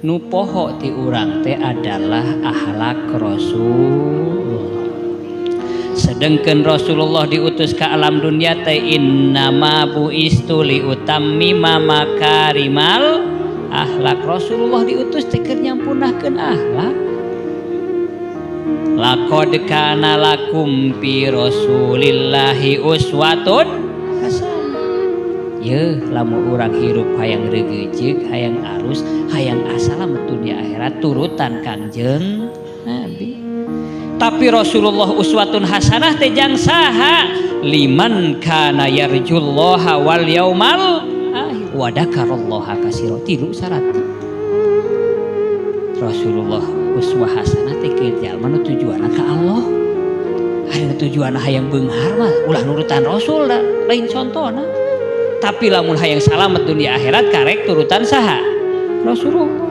nu poho ti urang teh adalah akhlak Rasul. Sedengkeun Rasulullah diutus ke alam dunia teh innama buistu liutammima makarimal akhlak. Rasulullah diutus teh keur nyampunahkeun akhlak. Laqad kana lakum fi Rasulillahi uswatun hasanah. Yeuh lamun urang hirup hayang reugeujeug, hayang alus, hayang asalamet dunia akhirat turutan Kangjeng Nabi. Tapi Rasulullah uswatun hasanah teh jang saha? Liman kana yarjullaha wal yaumal akhir wa dzakarallaha katsira. Tilu syarat. Rasulullah uswah hasanah teh ke jalma nu tujuanna ka Allah. Ari tujuanna hayang beunghar mah ulah nurutan Rasul da, lain contona. Tapi lamun hayang salamet dunia akhirat karek turutan saha? Rasulullah.